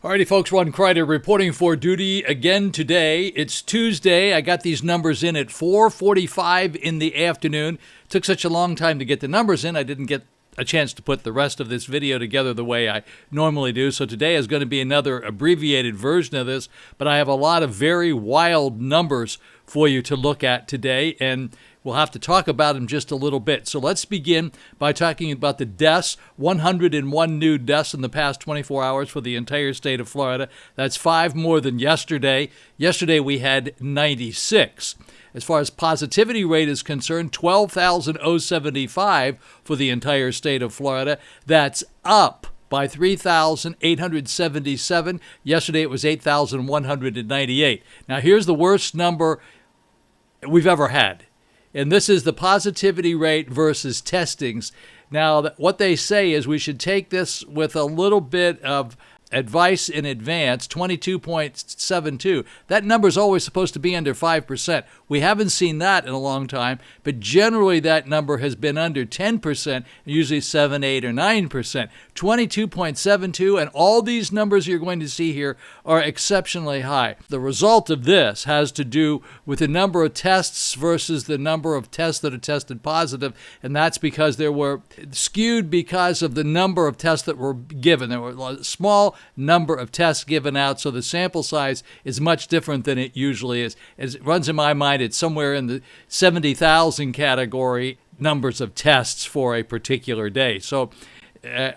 Alrighty, folks, Ron Crider reporting for duty again today. It's Tuesday. I got these numbers in at 4:45 in the afternoon. Took such a long time to get the numbers in, I didn't get a chance to put the rest of this video together the way I normally do. So today is going to be another abbreviated version of this, but I have a lot of very wild numbers for you to look at today, and we'll have to talk about them just a little bit. So let's begin by talking about the deaths. 101 new deaths in the past 24 hours for the entire state of Florida. That's 5 more than yesterday. Yesterday we had 96. As far as positivity rate is concerned, 12,075 for the entire state of Florida. That's up by 3,877. Yesterday it was 8,198. Now here's the worst number we've ever had. And this is the positivity rate versus testings. Now, what they say is we should take this with a little bit of advice in advance, 22.72. That number is always supposed to be under 5%. We haven't seen that in a long time, but generally that number has been under 10%, usually 7, 8, or 9%. 22.72, and all these numbers you're going to see here are exceptionally high. The result of this has to do with the number of tests versus the number of tests that are tested positive, and that's because they were skewed because of the number of tests that were given. There were a small number of tests given out, so the sample size is much different than it usually is. As it runs in my mind, it's somewhere in the 70,000 category numbers of tests for a particular day. So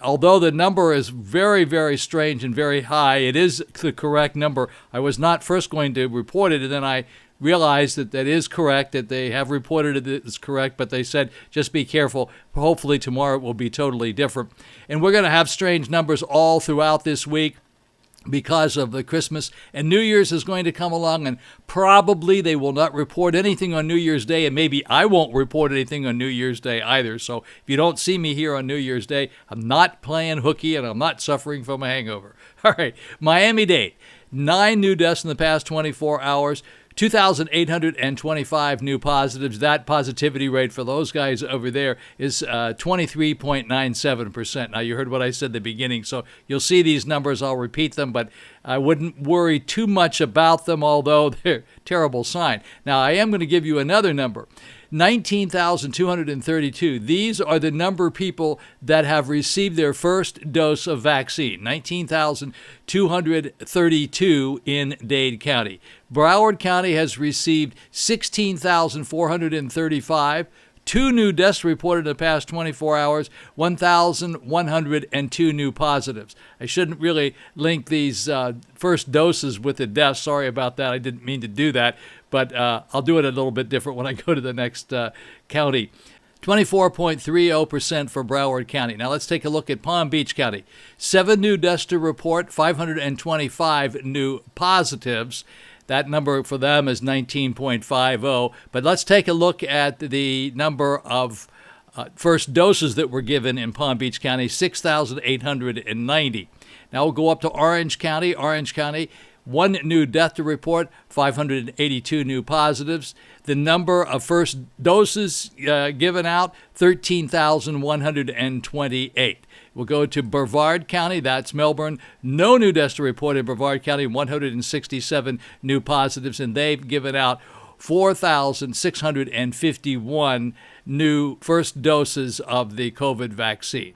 although the number is very, very strange and very high, it is the correct number. I was not first going to report it, and then I realized that that is correct, that they have reported it as correct, but they said just be careful. Hopefully tomorrow it will be totally different. And we're going to have strange numbers all throughout this week because of the Christmas, and New Year's is going to come along, and probably they will not report anything on New Year's Day, and maybe I won't report anything on New Year's Day either. So if you don't see me here on New Year's Day, I'm not playing hooky and I'm not suffering from a hangover. All right, Miami-Dade, 9 new deaths in the past 24 hours. 2,825 new positives. That positivity rate for those guys over there is 23.97%. Now, you heard what I said at the beginning, so you'll see these numbers. I'll repeat them, but I wouldn't worry too much about them, although they're a terrible sign. Now, I am going to give you another number. 19,232. These are the number of people that have received their first dose of vaccine. 19,232 in Dade County. Broward County has received 16,435. 2 new deaths reported in the past 24 hours, 1,102 new positives. I shouldn't really link these first doses with the deaths. Sorry about that. I didn't mean to do that, but I'll do it a little bit different when I go to the next county. 24.30% for Broward County. Now let's take a look at Palm Beach County. 7 new deaths to report, 525 new positives. That number for them is 19.50. But let's take a look at the number of first doses that were given in Palm Beach County, 6,890. Now we'll go up to Orange County. Orange County, 1 new death to report, 582 new positives. The number of first doses given out, 13,128. We'll go to Brevard County, that's Melbourne. No new deaths to report in Brevard County, 167 new positives, and they've given out 4,651 new first doses of the COVID vaccine.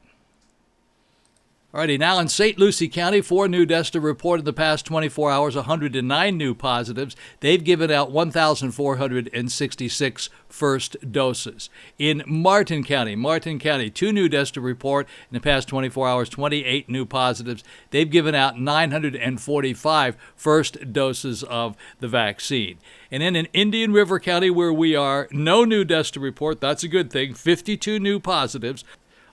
Alrighty, now in St. Lucie County, 4 new deaths to report in the past 24 hours, 109 new positives. They've given out 1,466 first doses. In Martin County, 2 new deaths to report in the past 24 hours, 28 new positives. They've given out 945 first doses of the vaccine. And then in Indian River County, where we are, no new deaths to report. That's a good thing. 52 new positives.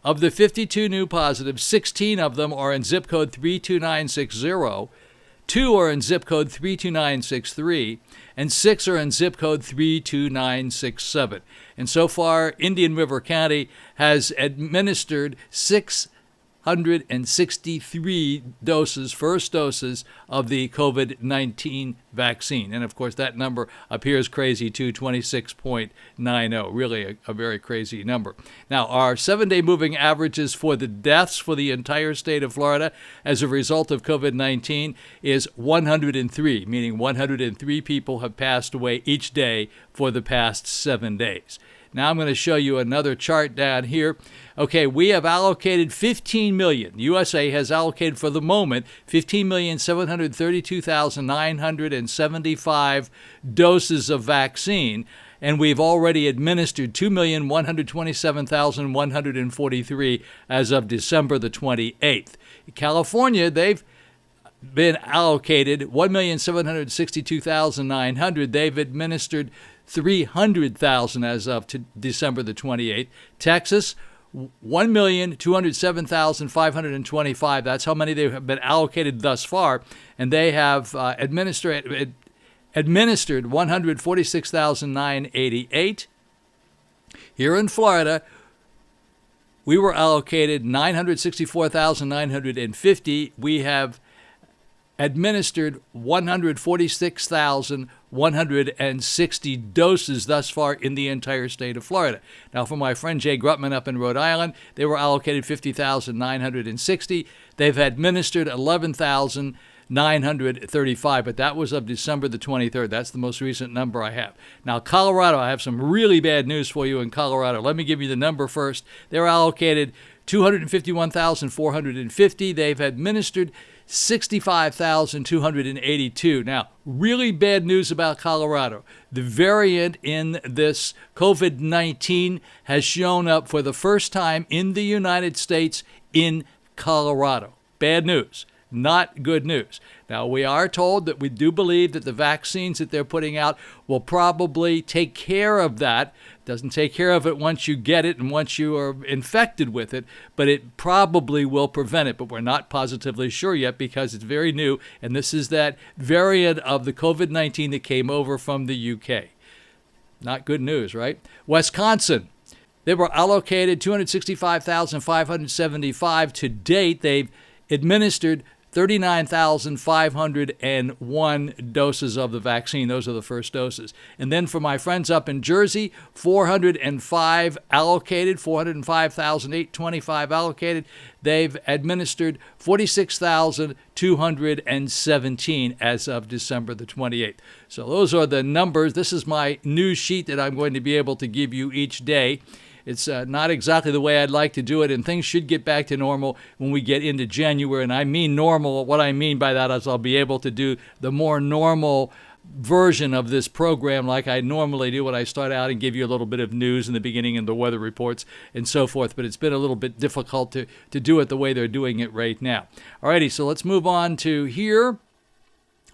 Of the 52 new positives, 16 of them are in zip code 32960, 2 are in zip code 32963, and 6 are in zip code 32967. And so far, Indian River County has administered 6 363 doses, first doses of the COVID-19 vaccine. And of course, that number appears crazy too, 26.90. Really a very crazy number. Now, our 7-day moving averages for the deaths for the entire state of Florida as a result of COVID-19 is 103, meaning 103 people have passed away each day for the past 7 days. Now I'm going to show you another chart down here. Okay, we have allocated 15 million. USA has allocated for the moment 15,732,975 doses of vaccine, and we've already administered 2,127,143 as of December the 28th. California, they've been allocated 1,762,900. They've administered 300,000 as of December the 28th. Texas, 1,207,525. That's how many they have been allocated thus far, and they have administered 146,988. Here in Florida, we were allocated 964,950. We have administered 146,160 doses thus far in the entire state of Florida. Now, for my friend Jay Grutman up in Rhode Island, they were allocated 50,960. They've administered 11,935, but that was of December the 23rd. That's the most recent number I have. Now, Colorado, I have some really bad news for you in Colorado. Let me give you the number first. They're allocated 251,450. They've administered 65,282. Now, really bad news about Colorado. The variant in this COVID-19 has shown up for the first time in the United States in Colorado. Bad news. Not good news. Now, we are told that we do believe that the vaccines that they're putting out will probably take care of that. Doesn't take care of it once you get it and once you are infected with it, but it probably will prevent it. But we're not positively sure yet because it's very new, and this is that variant of the COVID-19 that came over from the UK. Not good news, right? Wisconsin. They were allocated 265,575 to date. They've administered 39,501 doses of the vaccine. Those are the first doses. And then for my friends up in Jersey, 405 allocated, 405,825 allocated. They've administered 46,217 as of December the 28th. So those are the numbers. This is my news sheet that I'm going to be able to give you each day. It's not exactly the way I'd like to do it, and things should get back to normal when we get into January. And I mean normal. What I mean by that is I'll be able to do the more normal version of this program like I normally do when I start out and give you a little bit of news in the beginning and the weather reports and so forth. But it's been a little bit difficult to do it the way they're doing it right now. Alrighty, so let's move on to here.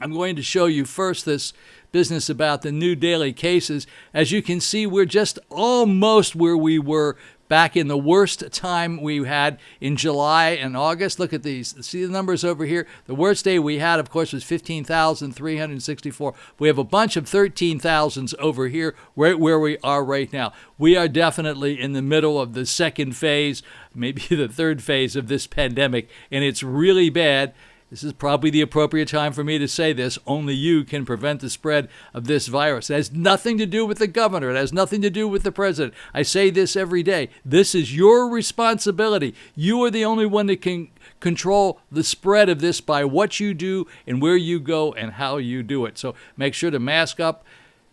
I'm going to show you first this business about the new daily cases. As you can see, we're just almost where we were back in the worst time we had in July and August. Look at these. See the numbers over here? The worst day we had, of course, was 15,364. We have a bunch of 13,000s over here, right where we are right now. We are definitely in the middle of the second phase, maybe the third phase of this pandemic, and it's really bad. This is probably the appropriate time for me to say this. Only you can prevent the spread of this virus. It has nothing to do with the governor. It has nothing to do with the president. I say this every day. This is your responsibility. You are the only one that can control the spread of this by what you do and where you go and how you do it. So make sure to mask up,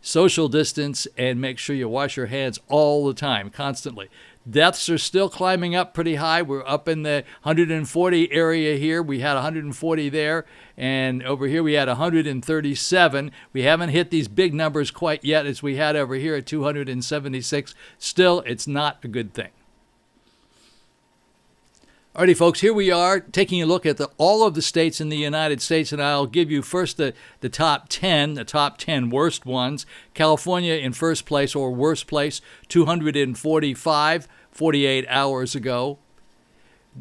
social distance, and make sure you wash your hands all the time, constantly. Deaths are still climbing up pretty high. We're up in the 140 area here. We had 140 there, and over here we had 137. We haven't hit these big numbers quite yet as we had over here at 276. Still, it's not a good thing. Alrighty, folks, here we are taking a look at all of the states in the United States, and I'll give you first the top 10 worst ones. California in first place, or worst place, 245, 48 hours ago.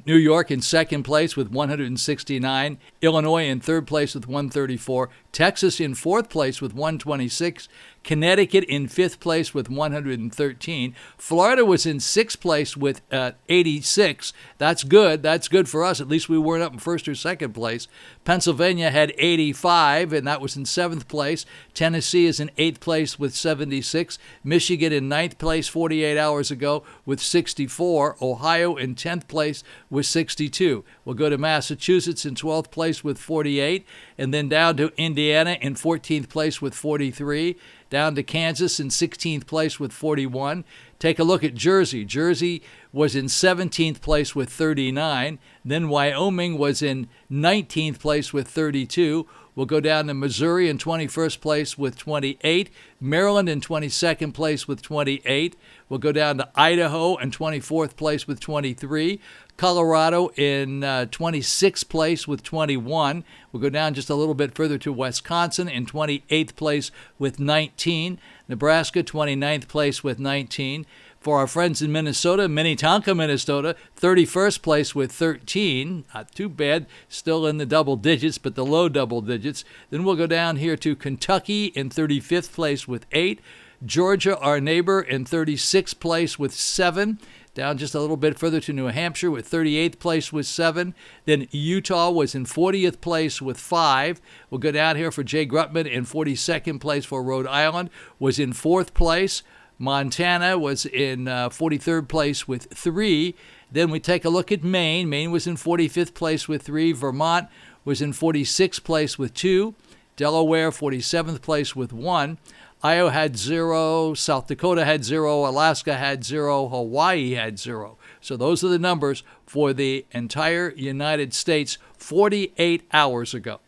New York in second place with 169. Illinois in third place with 134. Texas in fourth place with 126. Connecticut in fifth place with 113. Florida was in sixth place with 86. That's good. That's good for us. At least we weren't up in first or second place. Pennsylvania had 85, and that was in seventh place. Tennessee is in eighth place with 76. Michigan in ninth place 48 hours ago with 64. Ohio in 10th place with 62. We'll go to Massachusetts in 12th place with 48, and then down to Indiana in 14th place with 43. Down to Kansas in 16th place with 41. Take a look at Jersey. Jersey was in 17th place with 39. Then Wyoming was in 19th place with 32. We'll go down to Missouri in 21st place with 28. Maryland in 22nd place with 28. We'll go down to Idaho in 24th place with 23. Colorado in 26th place with 21. We'll go down just a little bit further to Wisconsin in 28th place with 19. Nebraska, 29th place with 19. For our friends in Minnesota, Minnetonka, Minnesota, 31st place with 13. Not too bad, still in the double digits, but the low double digits. Then we'll go down here to Kentucky in 35th place with 8. Georgia, our neighbor, in 36th place with 7. Down just a little bit further to New Hampshire with 38th place with 7. Then Utah was in 40th place with 5. We'll go down here for Jay Grutman in 42nd place for Rhode Island, was in 4th place. Montana was in 43rd place with 3. Then we take a look at Maine. Maine was in 45th place with 3. Vermont was in 46th place with 2. Delaware, 47th place with 1. Iowa had 0, South Dakota had 0, Alaska had 0, Hawaii had 0. So those are the numbers for the entire United States 48 hours ago.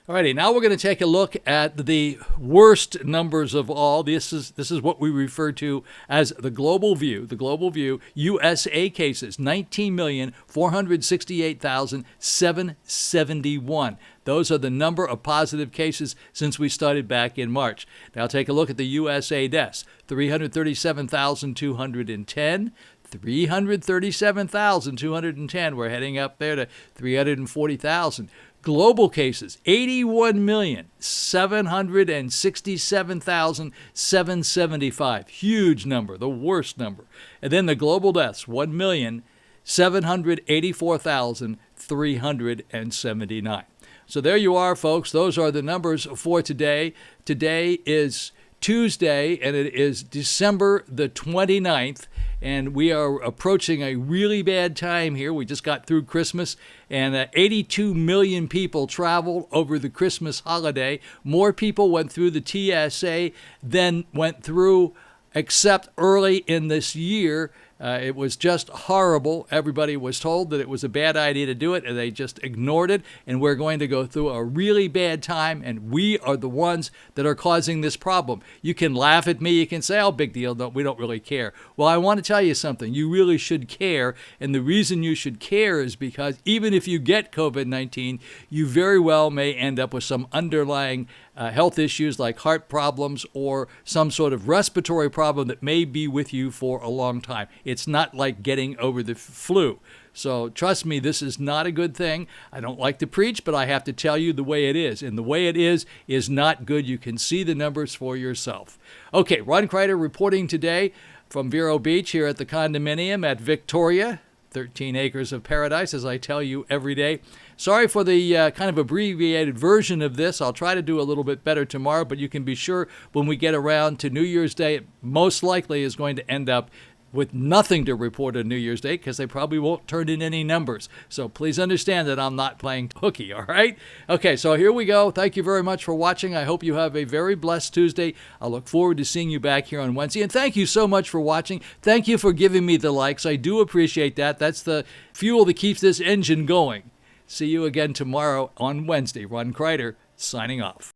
Alrighty, now we're going to take a look at the worst numbers of all. This is what we refer to as the global view. The global view, USA cases, 19,468,771. Those are the number of positive cases since we started back in March. Now take a look at the USA deaths, 337,210. 337,210. We're heading up there to 340,000. Global cases, 81,767,775. Huge number, the worst number. And then the global deaths, 1,784,379. So there you are, folks. Those are the numbers for today. Today is Tuesday, and it is December the 29th. And we are approaching a really bad time here. We just got through Christmas, and 82 million people traveled over the Christmas holiday. More people went through the TSA than went through except early in this year. It was just horrible. Everybody was told that it was a bad idea to do it, and they just ignored it. And we're going to go through a really bad time, and we are the ones that are causing this problem. You can laugh at me. You can say, oh, big deal. No, we don't really care. Well, I want to tell you something. You really should care, and the reason you should care is because even if you get COVID-19, you very well may end up with some underlying health issues like heart problems or some sort of respiratory problem that may be with you for a long time. It's not like getting over the flu. So trust me, this is not a good thing. I don't like to preach, but I have to tell you the way it is. And the way it is not good. You can see the numbers for yourself. Okay, Ron Crider reporting today from Vero Beach here at the Condominium at Victoria. 13 acres of paradise, as I tell you every day. Sorry for the kind of abbreviated version of this. I'll try to do a little bit better tomorrow, but you can be sure when we get around to New Year's Day, it most likely is going to end up with nothing to report on New Year's Day because they probably won't turn in any numbers. So please understand that I'm not playing hooky, all right? Okay, so here we go. Thank you very much for watching. I hope you have a very blessed Tuesday. I look forward to seeing you back here on Wednesday. And thank you so much for watching. Thank you for giving me the likes. I do appreciate that. That's the fuel that keeps this engine going. See you again tomorrow on Wednesday. Ron Crider, signing off.